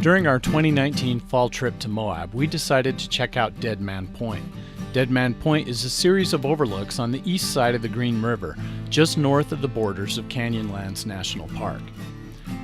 During our 2019 fall trip to Moab, we decided to check out Deadman Point. Deadman Point is a series of overlooks on the east side of the Green River, just north of the borders of Canyonlands National Park.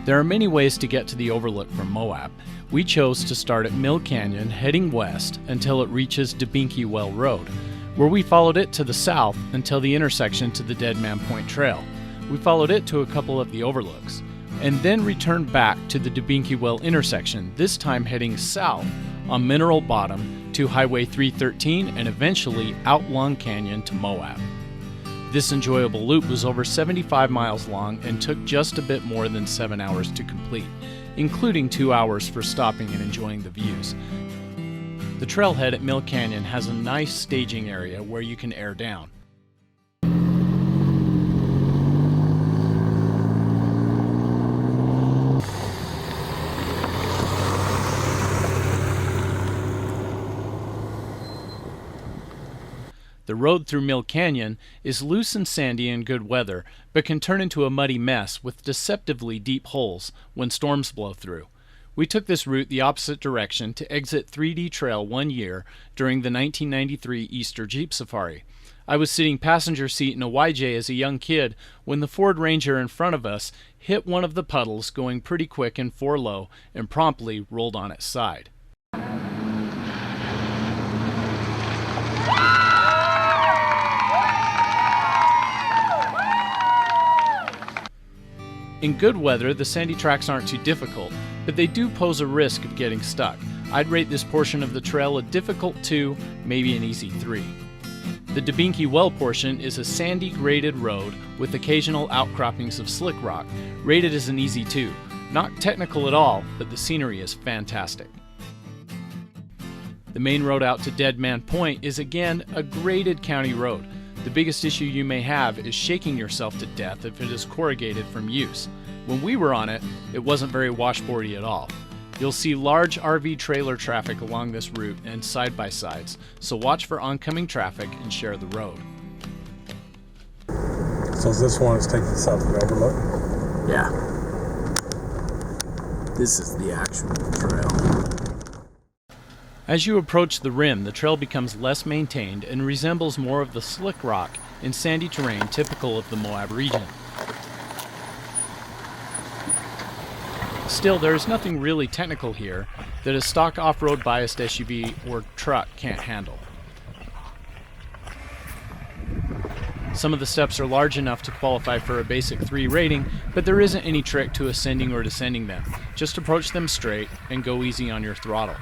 There are many ways to get to the overlook from Moab. We chose to start at Mill Canyon, heading west until it reaches Debinky Well Road, where we followed it to the south until the intersection to the Deadman Point Trail. We followed it to a couple of the overlooks, and then returned back to the Debinky Well intersection, this time heading south on Mineral Bottom to Highway 313 and eventually out Long Canyon to Moab. This enjoyable loop was over 75 miles long and took just a bit more than 7 hours to complete, including 2 hours for stopping and enjoying the views. The trailhead at Mill Canyon has a nice staging area where you can air down. The road through Mill Canyon is loose and sandy in good weather, but can turn into a muddy mess with deceptively deep holes when storms blow through. We took this route the opposite direction to exit 3D Trail one year during the 1993 Easter Jeep Safari. I was sitting passenger seat in a YJ as a young kid when the Ford Ranger in front of us hit one of the puddles going pretty quick and 4-low and promptly rolled on its side. In good weather, the sandy tracks aren't too difficult, but they do pose a risk of getting stuck. I'd rate this portion of the trail a difficult 2, maybe an easy 3. The Debinky Well portion is a sandy graded road with occasional outcroppings of slick rock, rated as an easy 2. Not technical at all, but the scenery is fantastic. The main road out to Deadman Point is again a graded county road. The biggest issue you may have is shaking yourself to death if it is corrugated from use. When we were on it, it wasn't very washboardy at all. You'll see large RV trailer traffic along this route and side-by-sides, so watch for oncoming traffic and share the road. So this one is taking us out to the overlook? Yeah. This is the actual trail. As you approach the rim, the trail becomes less maintained and resembles more of the slick rock and sandy terrain typical of the Moab region. Still, there is nothing really technical here that a stock off-road biased SUV or truck can't handle. Some of the steps are large enough to qualify for a basic 3 rating, but there isn't any trick to ascending or descending them. Just approach them straight and go easy on your throttle.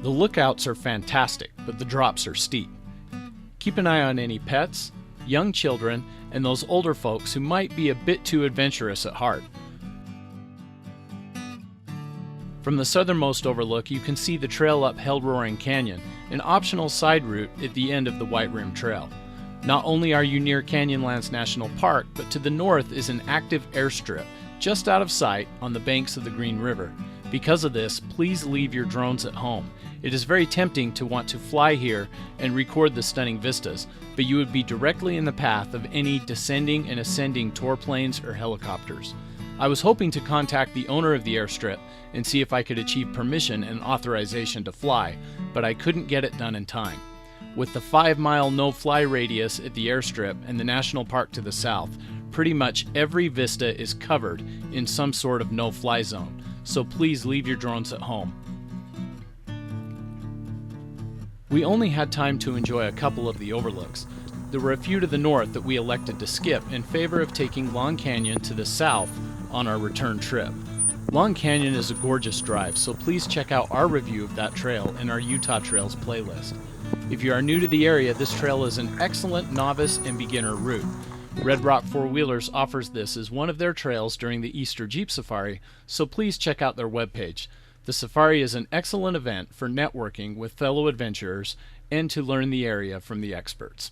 The lookouts are fantastic, but the drops are steep. Keep an eye on any pets, young children, and those older folks who might be a bit too adventurous at heart. From the southernmost overlook, you can see the trail up Hellroaring Canyon, an optional side route at the end of the White Rim Trail. Not only are you near Canyonlands National Park, but to the north is an active airstrip, just out of sight on the banks of the Green River. Because of this, please leave your drones at home. It is very tempting to want to fly here and record the stunning vistas, but you would be directly in the path of any descending and ascending tour planes or helicopters. I was hoping to contact the owner of the airstrip and see if I could achieve permission and authorization to fly, but I couldn't get it done in time. With the 5-mile no-fly radius at the airstrip and the national park to the south, pretty much every vista is covered in some sort of no-fly zone, so please leave your drones at home. We only had time to enjoy a couple of the overlooks. There were a few to the north that we elected to skip in favor of taking Long Canyon to the south on our return trip. Long Canyon is a gorgeous drive, so please check out our review of that trail in our Utah Trails playlist. If you are new to the area, this trail is an excellent novice and beginner route. Red Rock 4-Wheelers offers this as one of their trails during the Easter Jeep Safari, so please check out their webpage. The safari is an excellent event for networking with fellow adventurers and to learn the area from the experts.